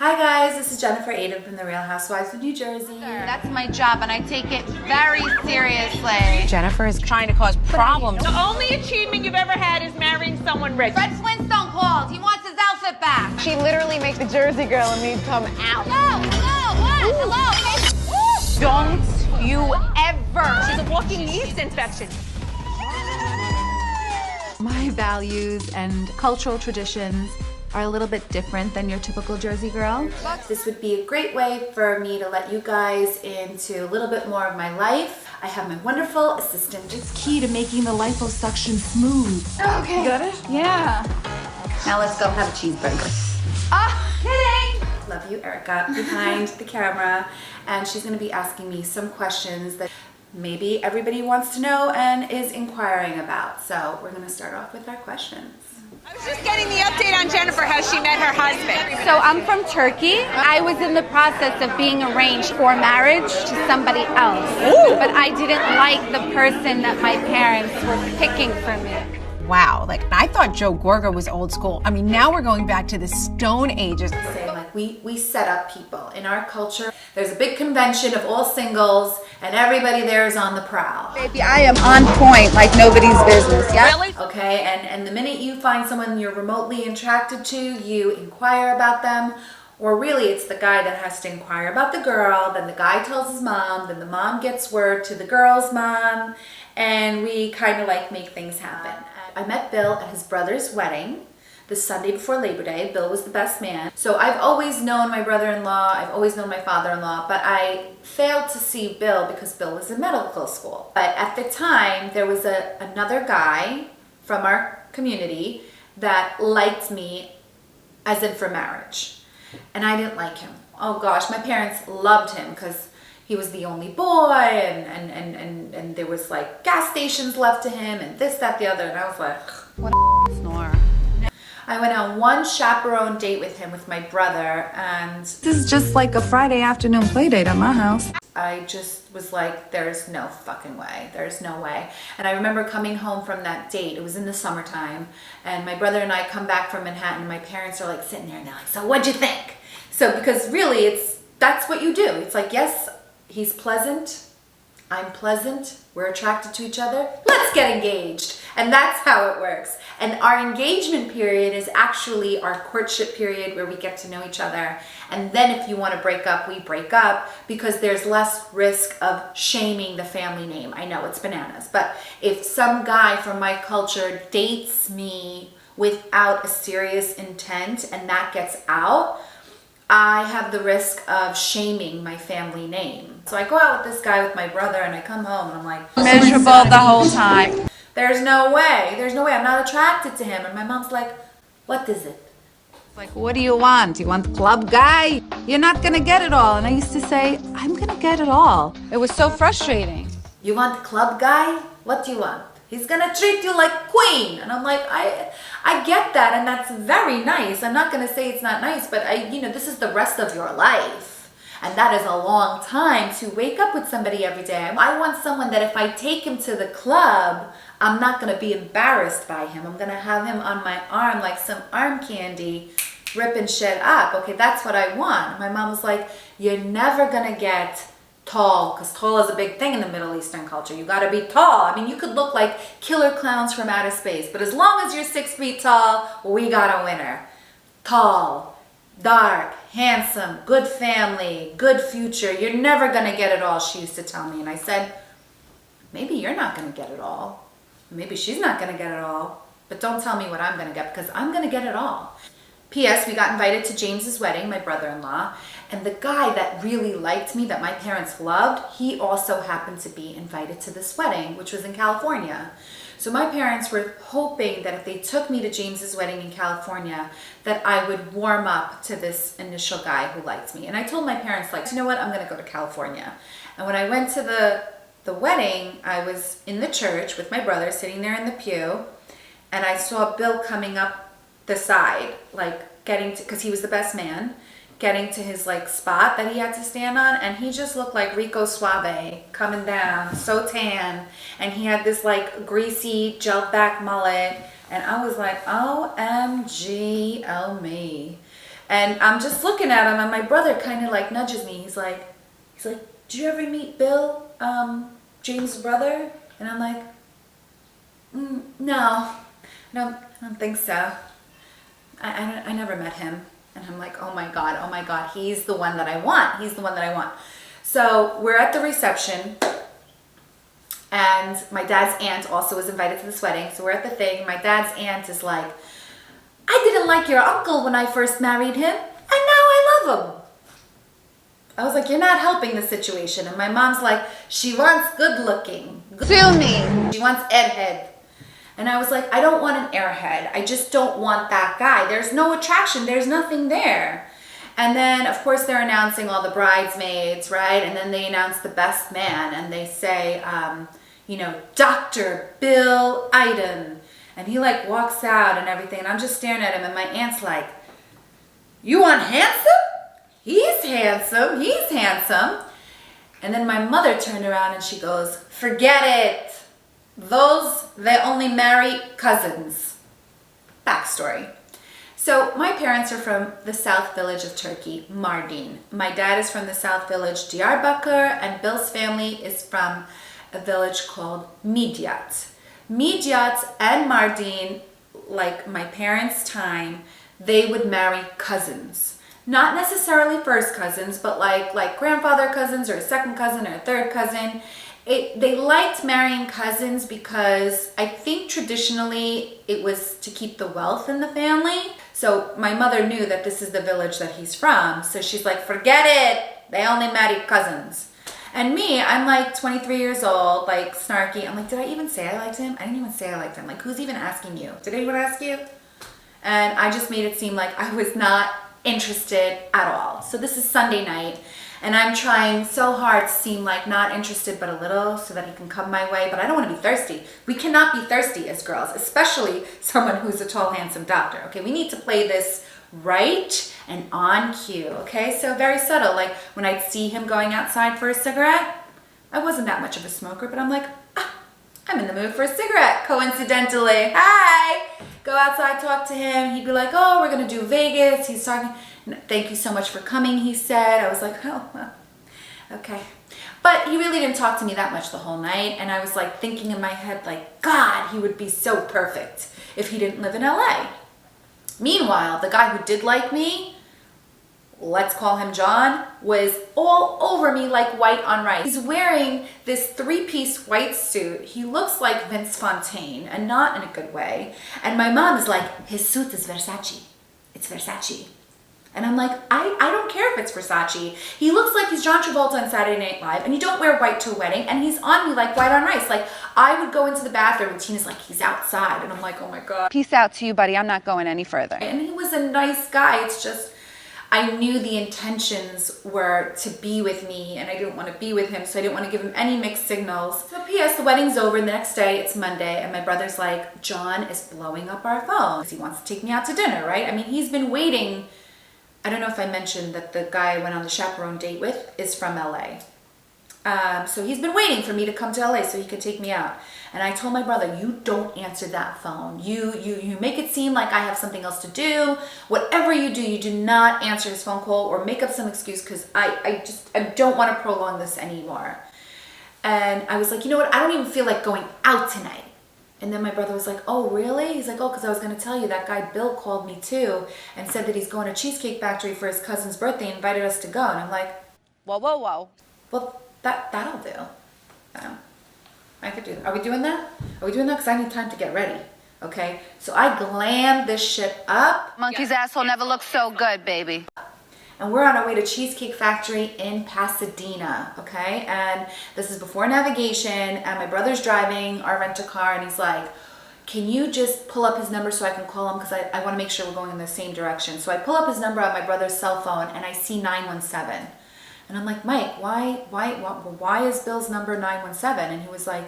Hi guys, this is Jennifer Aiden from The Real Housewives of New Jersey. That's my job and I take it very seriously. Jennifer is trying to cause problems. The only achievement you've ever had is marrying someone rich. Fred Flintstone called. He wants his outfit back. She literally makes the Jersey girl and me come out. Hello, what? Hello? Don't you ever. She's a walking yeast infection. My values and cultural traditions are a little bit different than your typical Jersey girl. This would be a great way for me to let you guys into a little bit more of my life. I have my wonderful assistant. It's key to making the liposuction smooth. Okay. You got it? Yeah. Now let's go have a cheeseburger. Kidding. Love you, Erica, behind the camera. And she's gonna be asking me some questions that maybe everybody wants to know and is inquiring about. So we're gonna start off with our questions. I was just getting the update on Jennifer, how she met her husband. So I'm from Turkey. I was in the process of being arranged for marriage to somebody else. Ooh. But I didn't like the person that my parents were picking for me. Wow, like I thought Joe Gorga was old school. I mean, now we're going back to the Stone Ages. Saying like we set up people in our culture. There's a big convention of all singles and everybody there is on the prowl. Baby, I am on point like nobody's business, yeah? Really? Okay, and the minute you find someone you're remotely attracted to, you inquire about them. Or really it's the guy that has to inquire about the girl, then the guy tells his mom, then the mom gets word to the girl's mom, and we kind of like make things happen. I met Bill at his brother's wedding the Sunday before Labor Day. Bill was the best man. So I've always known my brother-in-law, I've always known my father-in-law, but I failed to see Bill because Bill was in medical school. But at the time, there was another guy from our community that liked me as in for marriage. And I didn't like him. Oh gosh, my parents loved him because he was the only boy and there was like gas stations left to him and this, that, the other. And I was like, What a snore. I went on one chaperone date with him with my brother and This is just like a Friday afternoon play date at my house. I just was like, there's no fucking way. There's no way. And I remember coming home from that date. It was in the summertime. And my brother and I come back from Manhattan. And my parents are like sitting there and they're like, so what'd you think? So because really that's what you do. It's like, yes, he's pleasant. I'm pleasant. We're attracted to each other. Let's get engaged. And that's how it works. And our engagement period is actually our courtship period where we get to know each other. And then if you want to break up, we break up because there's less risk of shaming the family name. I know it's bananas, but if some guy from my culture dates me without a serious intent and that gets out, I have the risk of shaming my family name. So I go out with this guy with my brother and I come home and I'm like, Miserable the whole time. there's no way, I'm not attracted to him. And my mom's like, what is it? Like, what do you want? You want the club guy? You're not gonna get it all. And I used to say, I'm gonna get it all. It was so frustrating. You want the club guy? What do you want? He's gonna treat you like queen. And I'm like, I get that, and that's very nice. I'm not gonna say it's not nice, but this is the rest of your life. And that is a long time to wake up with somebody every day. I want someone that if I take him to the club, I'm not gonna be embarrassed by him. I'm gonna have him on my arm like some arm candy, ripping shit up. Okay, that's what I want. My mom was like, you're never gonna get tall, because tall is a big thing in the Middle Eastern culture. You gotta be tall. I mean, you could look like killer clowns from outer space, but as long as you're 6 feet tall, we got a winner. Tall, dark, handsome, good family, good future. You're never gonna get it all, she used to tell me. And I said, maybe you're not gonna get it all. Maybe she's not gonna get it all, but don't tell me what I'm gonna get because I'm gonna get it all. P.S. We got invited to James's wedding, my brother-in-law, and the guy that really liked me, that my parents loved, he also happened to be invited to this wedding, which was in California. So my parents were hoping that if they took me to James's wedding in California, that I would warm up to this initial guy who liked me. And I told my parents, like, you know what, I'm gonna go to California. And when I went to the wedding, I was in the church with my brother sitting there in the pew, and I saw Bill coming up the side, like getting to, because he was the best man, getting to his like spot that he had to stand on, and he just looked like Rico Suave coming down, so tan, and he had this like greasy gel back mullet, and I was like, OMG, oh me. And I'm just looking at him, and my brother kind of like nudges me. He's like, did you ever meet Bill, James' brother? And I'm like, no, I don't think so. I never met him. And I'm like, oh my God, he's the one that I want. He's the one that I want. So we're at the reception, and my dad's aunt also was invited to this wedding. So we're at the thing. My dad's aunt is like, I didn't like your uncle when I first married him, and now I love him. I was like, you're not helping the situation. And my mom's like, she wants good looking. Sue me. She wants airhead. And I was like, I don't want an airhead. I just don't want that guy. There's no attraction. There's nothing there. And then, of course, they're announcing all the bridesmaids, right? And then they announce the best man. And they say, Dr. Bill Iden. And he like walks out and everything. And I'm just staring at him. And my aunt's like, you want handsome? He's handsome. He's handsome. And then my mother turned around and she goes, forget it. They only marry cousins. Backstory. So my parents are from the South Village of Turkey, Mardin. My dad is from the South Village, Diyarbakir, and Bill's family is from a village called Midyat. Midyat and Mardin, like my parents' time, they would marry cousins. Not necessarily first cousins, but like grandfather cousins or a second cousin or a third cousin. They liked marrying cousins because I think traditionally it was to keep the wealth in the family. So my mother knew that this is the village that he's from. So she's like, forget it. They only marry cousins. And me, I'm like 23 years old, like snarky. I'm like, did I even say I liked him? I didn't even say I liked him. Like, who's even asking you? Did anyone ask you? And I just made it seem like I was not interested at all. So this is Sunday night. And I'm trying so hard to seem like not interested but a little so that he can come my way. But I don't want to be thirsty. We cannot be thirsty as girls, especially someone who's a tall, handsome doctor. Okay, we need to play this right and on cue. Okay, so very subtle. Like when I'd see him going outside for a cigarette, I wasn't that much of a smoker, but I'm like, I'm in the mood for a cigarette, coincidentally. Hi! Go outside, talk to him. He'd be like, oh, we're going to do Vegas. He's talking, thank you so much for coming, he said. I was like, oh, well, okay. But he really didn't talk to me that much the whole night. And I was like thinking in my head, like, God, he would be so perfect if he didn't live in LA. Meanwhile, the guy who did like me, let's call him John, was all over me like white on rice. He's wearing this three-piece white suit. He looks like Vince Fontaine, and not in a good way. And my mom is like, his suit is Versace. It's Versace. And I'm like, I don't care if it's Versace. He looks like he's John Travolta on Saturday Night Live, and you don't wear white to a wedding, and he's on me like white on rice. Like, I would go into the bathroom, and Tina's like, he's outside. And I'm like, oh my God. Peace out to you, buddy. I'm not going any further. And he was a nice guy. It's just, I knew the intentions were to be with me, and I didn't want to be with him, so I didn't want to give him any mixed signals. So P.S. the wedding's over, and the next day, it's Monday, and my brother's like, John is blowing up our phone. He wants to take me out to dinner, right? I mean, he's been waiting. I don't know if I mentioned that the guy I went on the chaperone date with is from LA. So he's been waiting for me to come to LA so he could take me out. And I told my brother, you don't answer that phone. You make it seem like I have something else to do. Whatever you do, you do not answer his phone call or make up some excuse, because I don't want to prolong this anymore. And I was like, you know what? I don't even feel like going out tonight. And then my brother was like, oh, really? He's like, oh, because I was going to tell you that guy Bill called me too and said that he's going to Cheesecake Factory for his cousin's birthday and invited us to go. And I'm like, Whoa, whoa, whoa. well, that'll do. I could do that. Are we doing that? Are we doing that? Because I need time to get ready. Okay? So I glammed this shit up. Monkey's asshole never looks so good, baby. And we're on our way to Cheesecake Factory in Pasadena, okay? And this is before navigation, and my brother's driving our rent-a-car, and he's like, can you just pull up his number so I can call him? Because I want to make sure we're going in the same direction. So I pull up his number on my brother's cell phone, and I see 917. And I'm like, Mike, why is Bill's number 917? And he was like,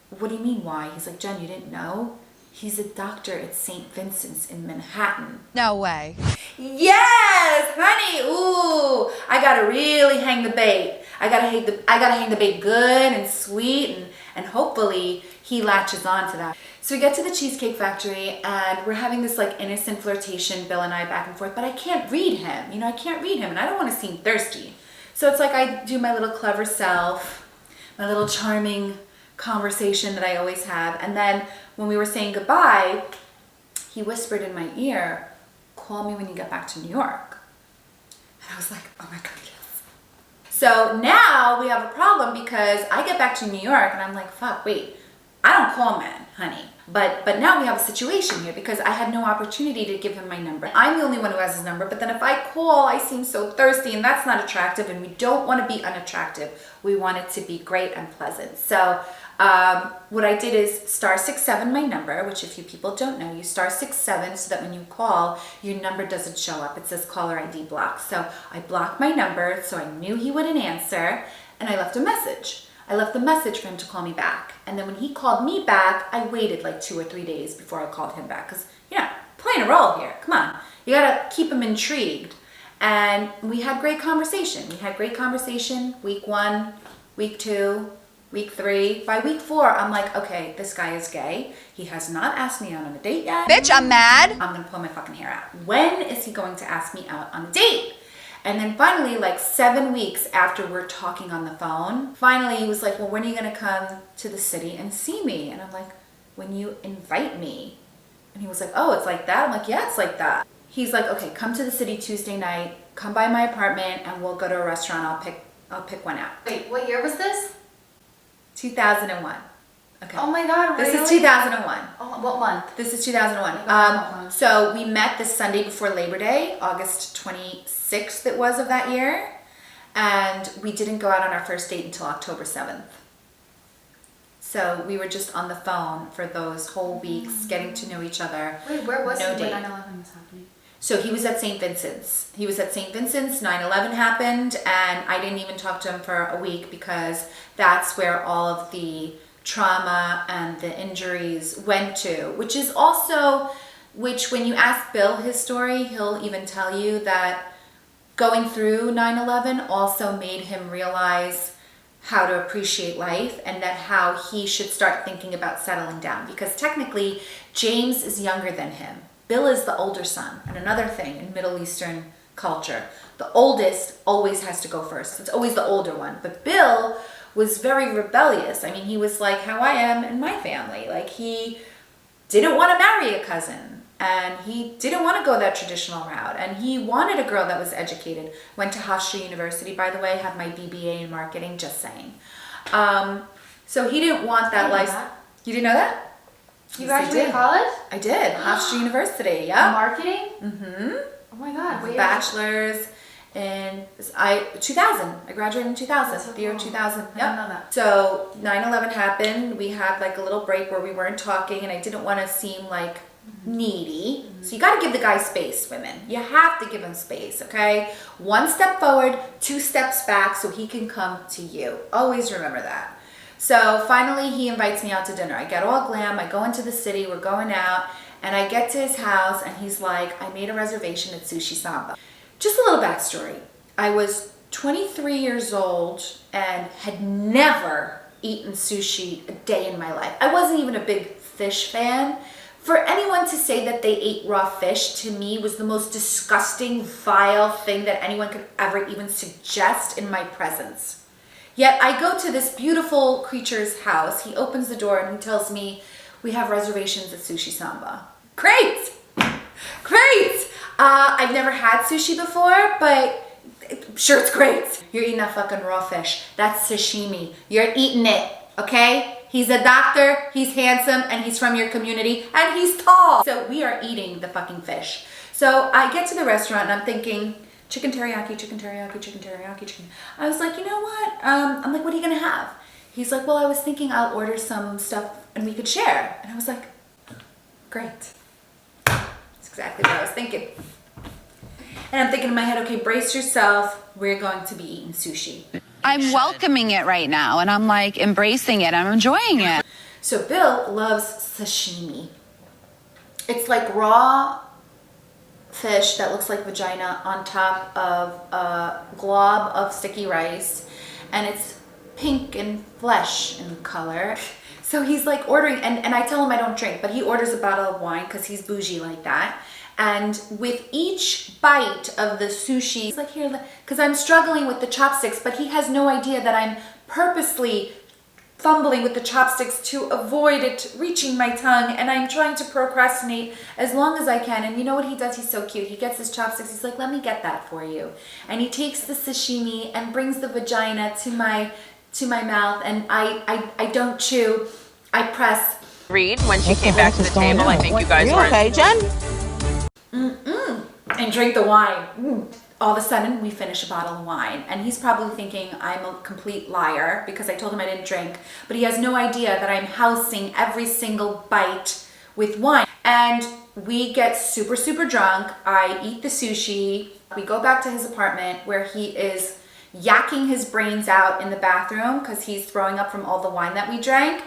what do you mean why? He's like, Jen, you didn't know? He's a doctor at St. Vincent's in Manhattan. No way. Yes, honey. Ooh, I gotta really hang the bait. I gotta hang the bait good and sweet, and hopefully he latches on to that. So we get to the Cheesecake Factory and we're having this like innocent flirtation, Bill and I, back and forth, but I can't read him. You know, I can't read him and I don't want to seem thirsty. So it's like I do my little clever self, my little charming conversation that I always have. And then when we were saying goodbye, he whispered in my ear, call me when you get back to New York. And I was like, oh my God, yes. So now we have a problem because I get back to New York and I'm like, fuck, wait, I don't call men, honey. But now we have a situation here because I had no opportunity to give him my number. I'm the only one who has his number, but then if I call, I seem so thirsty and that's not attractive and we don't want to be unattractive. We want it to be great and pleasant. So what I did is *67 my number, which if you people don't know, you *67 so that when you call, your number doesn't show up. It says caller ID blocked. So I blocked my number so I knew he wouldn't answer and I left a message. I left the message for him to call me back. And then when he called me back, I waited like 2 or 3 days before I called him back. Because, you know, playing a role here. Come on. You got to keep him intrigued. And we had great conversation. We had great conversation week 1, week 2, week 3. By week 4, I'm like, okay, this guy is gay. He has not asked me out on a date yet. Bitch, I'm mad. I'm going to pull my fucking hair out. When is he going to ask me out on a date? And then finally, like 7 weeks after we're talking on the phone, finally he was like, well, when are you going to come to the city and see me? And I'm like, when you invite me. And he was like, oh, it's like that? I'm like, yeah, it's like that. He's like, okay, come to the city Tuesday night, come by my apartment and we'll go to a restaurant. I'll pick one out. Wait, what year was this? 2001. Okay. Oh my God, really? This is 2001. Oh, what month? This is 2001. So we met the Sunday before Labor Day, August 26th it was of that year. And we didn't go out on our first date until October 7th. So we were just on the phone for those whole weeks, getting to know each other. Wait, where was No he date. when 9/11 was happening? So he was at St. Vincent's. 9/11 happened and I didn't even talk to him for a week because that's where all of the trauma and the injuries went to, which when you ask Bill his story, he'll even tell you that going through 9/11 also made him realize how to appreciate life and that how he should start thinking about settling down because technically James is younger than him. Bill is the older son. And another thing in Middle Eastern culture, the oldest always has to go first. It's always the older one. But Bill was very rebellious. I mean, he was like how I am in my family. Like he didn't want to marry a cousin and he didn't want to go that traditional route. And he wanted a girl that was educated. Went to Hofstra University, by the way, have my BBA in marketing, just saying. So he didn't want that life. You didn't know that? You Yes, I graduated did. college? I did. Hofstra University, yeah. Marketing? Mm-hmm. Oh my God. Wait, Bachelor's in 2000. I graduated in 2000, so the year cool. 2000. I Yep. didn't know that. So 9/11 happened. We had like a little break where we weren't talking and I didn't want to seem like needy. So you got to give the guy space, women. You have to give him space, okay? 1 step forward, 2 steps back so he can come to you. Always remember that. So finally he invites me out to dinner. I get all glam. I go into the city. We're going out and I get to his house and he's like, I made a reservation at Sushi Samba. Just a little backstory. I was 23 years old and had never eaten sushi a day in my life. I wasn't even a big fish fan. For anyone to say that they ate raw fish to me was the most disgusting, vile thing that anyone could ever even suggest in my presence. Yet I go to this beautiful creature's house. He opens the door and he tells me, we have reservations at Sushi Samba. Great! Great! I've never had sushi before, but sure it's great. You're eating that fucking raw fish. That's sashimi. You're eating it, okay? He's a doctor, he's handsome, and he's from your community, and he's tall. So we are eating the fucking fish. So I get to the restaurant and I'm thinking, chicken teriyaki, chicken teriyaki, chicken teriyaki, chicken. I was like, you know what? I'm like, what are you gonna have? He's like, well, I was thinking I'll order some stuff and we could share. And I was like, great. That's exactly what I was thinking. And I'm thinking in my head, okay, brace yourself. We're going to be eating sushi. I'm welcoming it right now and I'm like embracing it. I'm enjoying it. So Bill loves sashimi. It's like raw fish that looks like vagina on top of a glob of sticky rice. And it's pink and flesh in color. So he's like ordering, and I tell him I don't drink, but he orders a bottle of wine because he's bougie like that. And with each bite of the sushi, he's like, here, because I'm struggling with the chopsticks, but he has no idea that I'm purposely fumbling with the chopsticks to avoid it reaching my tongue, and I'm trying to procrastinate as long as I can. And you know what he does? He's so cute. He gets his chopsticks. He's like, let me get that for you. And he takes the sashimi and brings the vagina to my mouth, and I don't chew. I press. Reed, when she came back to the table, I think you guys were okay, Jen? And drink the wine. All of a sudden, we finish a bottle of wine. And he's probably thinking I'm a complete liar because I told him I didn't drink. But he has no idea that I'm housing every single bite with wine. And we get super, super drunk. I eat the sushi. We go back to his apartment where he is yakking his brains out in the bathroom because he's throwing up from all the wine that we drank.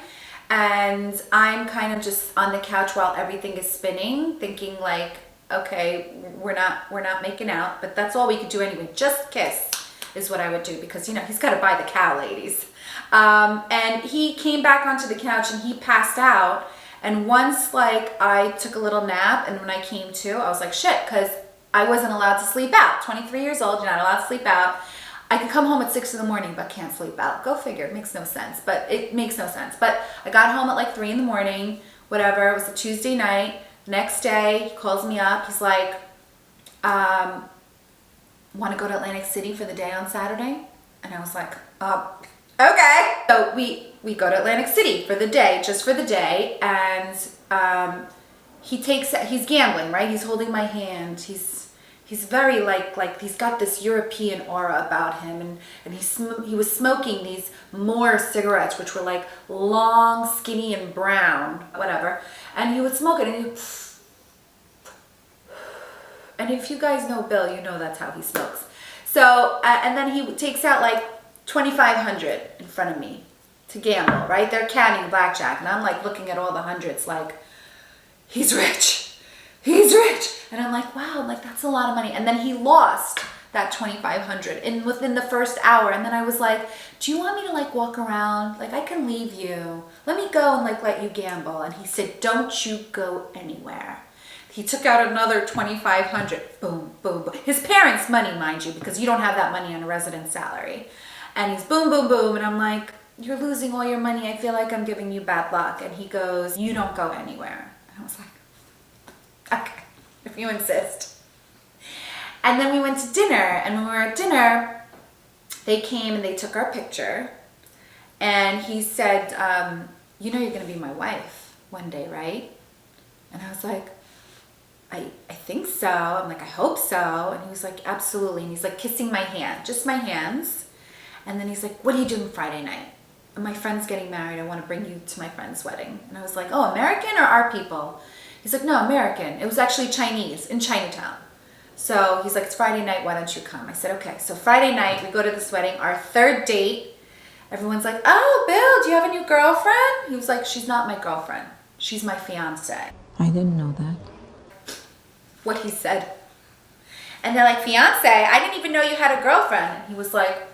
And I'm kind of just on the couch while everything is spinning, thinking like, okay, we're not making out, but that's all we could do anyway. Just kiss is what I would do because, you know, he's got to buy the cow, ladies. And he came back onto the couch and he passed out. And once, like, I took a little nap, and when I came to, I was like, shit, because I wasn't allowed to sleep out. 23 years old, you're not allowed to sleep out. I could come home at 6 in the morning, but can't sleep out. Go figure. It makes no sense. But it makes no sense. But I got home at like 3 in the morning, whatever. It was a Tuesday night. Next day, he calls me up. He's like, want to go to Atlantic City for the day on Saturday? And I was like, okay. So we go to Atlantic City for the day, just for the day. And he's gambling, right? He's holding my hand. He's very like he's got this European aura about him, and he was smoking these Moore cigarettes, which were like long, skinny, and brown, whatever. And he would smoke it, and if you guys know Bill, you know that's how he smokes. So and then he takes out like 2,500 in front of me to gamble, right? They're counting blackjack, and I'm like looking at all the hundreds, like he's rich. He's rich. And I'm like, wow, like that's a lot of money. And then he lost that 2,500 within the first hour. And then I was like, do you want me to like walk around? Like I can leave you. Let me go and like let you gamble. And he said, don't you go anywhere. He took out another 2,500. Boom, boom, boom. His parents' money, mind you, because you don't have that money on a resident's salary. And he's boom, boom, boom. And I'm like, you're losing all your money. I feel like I'm giving you bad luck. And he goes, you don't go anywhere. And I was like, okay, if you insist. And then we went to dinner, and when we were at dinner, they came and they took our picture, and he said, you know you're gonna be my wife one day, right? And I was like, I think so. I'm like, I hope so. And he was like, absolutely. And he's like kissing my hand, just my hands. And then he's like, what are you doing Friday night? My friend's getting married. I want to bring you to my friend's wedding. And I was like, oh, American or our people? He's like, no, American. It was actually Chinese in Chinatown. So he's like, it's Friday night. Why don't you come? I said, okay. So Friday night, we go to this wedding. Our third date, everyone's like, oh, Bill, do you have a new girlfriend? He was like, she's not my girlfriend. She's my fiance. I didn't know that. What he said. And they're like, fiance? I didn't even know you had a girlfriend. And he was like,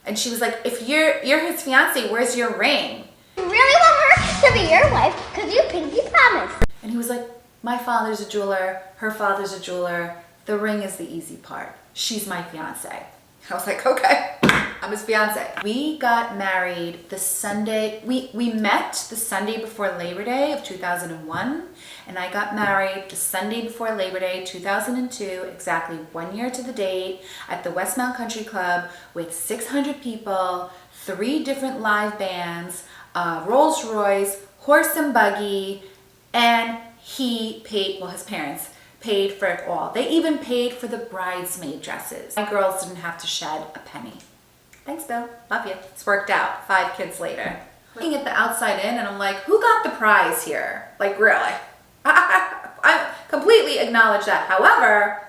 and she was like, if you're his fiance, where's your ring? You really want her to be your wife because you pinky promised. And he was like, my father's a jeweler, her father's a jeweler. The ring is the easy part. She's my fiance. I was like, okay, I'm his fiance. We got married the Sunday, we met the Sunday before Labor Day of 2001, and I got married the Sunday before Labor Day 2002, exactly 1 year to the date, at the Westmount Country Club with 600 people, 3 different live bands, Rolls Royce, horse and buggy, and he paid, well, his parents paid for it all. They even paid for the bridesmaid dresses. My girls didn't have to shed a penny. Thanks, Bill. Love you. It's worked out. 5 kids later. Looking at the outside in, and I'm like, who got the prize here? Like, really? I completely acknowledge that. However,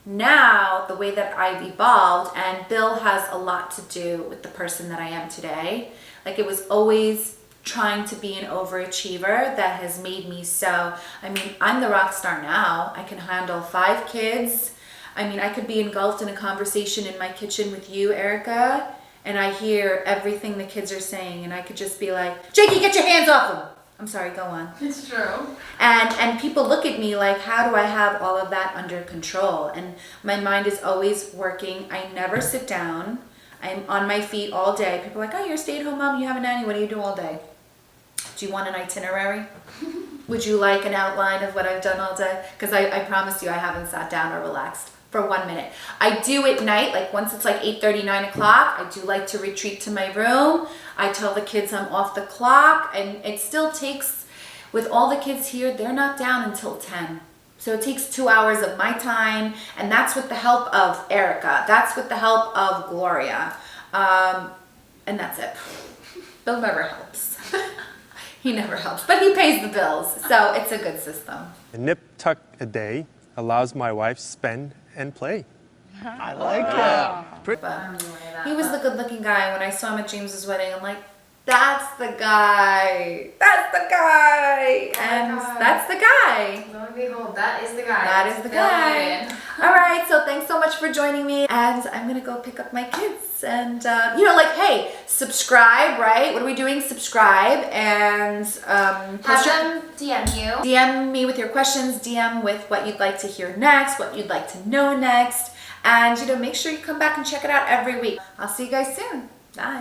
now the way that I've evolved, and Bill has a lot to do with the person that I am today. Like, it was always trying to be an overachiever that has made me so, I mean, I'm the rock star now. I can handle 5 kids. I mean, I could be engulfed in a conversation in my kitchen with you, Erica, and I hear everything the kids are saying, and I could just be like, Jakey, get your hands off them. I'm sorry, go on. It's true. And people look at me like, how do I have all of that under control? And my mind is always working. I never sit down. I'm on my feet all day. People are like, oh, you're a stay-at-home mom, you have a nanny, what do you do all day? Do you want an itinerary? Would you like an outline of what I've done all day? Because I promise you I haven't sat down or relaxed for 1 minute. I do at night, like once it's like 8:30, 9 o'clock, I do like to retreat to my room. I tell the kids I'm off the clock, and it still takes, with all the kids here, they're not down until 10. So it takes 2 hours of my time, and that's with the help of Erica. That's with the help of Gloria. And that's it. Bill never helps. He never helps, but he pays the bills, so it's a good system. A nip tuck a day allows my wife to spend and play. I like that. But he was the good-looking guy. When I saw him at James's wedding, I'm like, that's the guy. That's the guy. And that's the guy. Lo and behold, that is the guy. That is the guy. All right, so thanks so much for joining me. And I'm going to go pick up my kids. And, you know, like, hey, subscribe, right? What are we doing? Subscribe. And Have them DM you. DM me with your questions. DM with what you'd like to hear next, what you'd like to know next. And, you know, make sure you come back and check it out every week. I'll see you guys soon. Bye.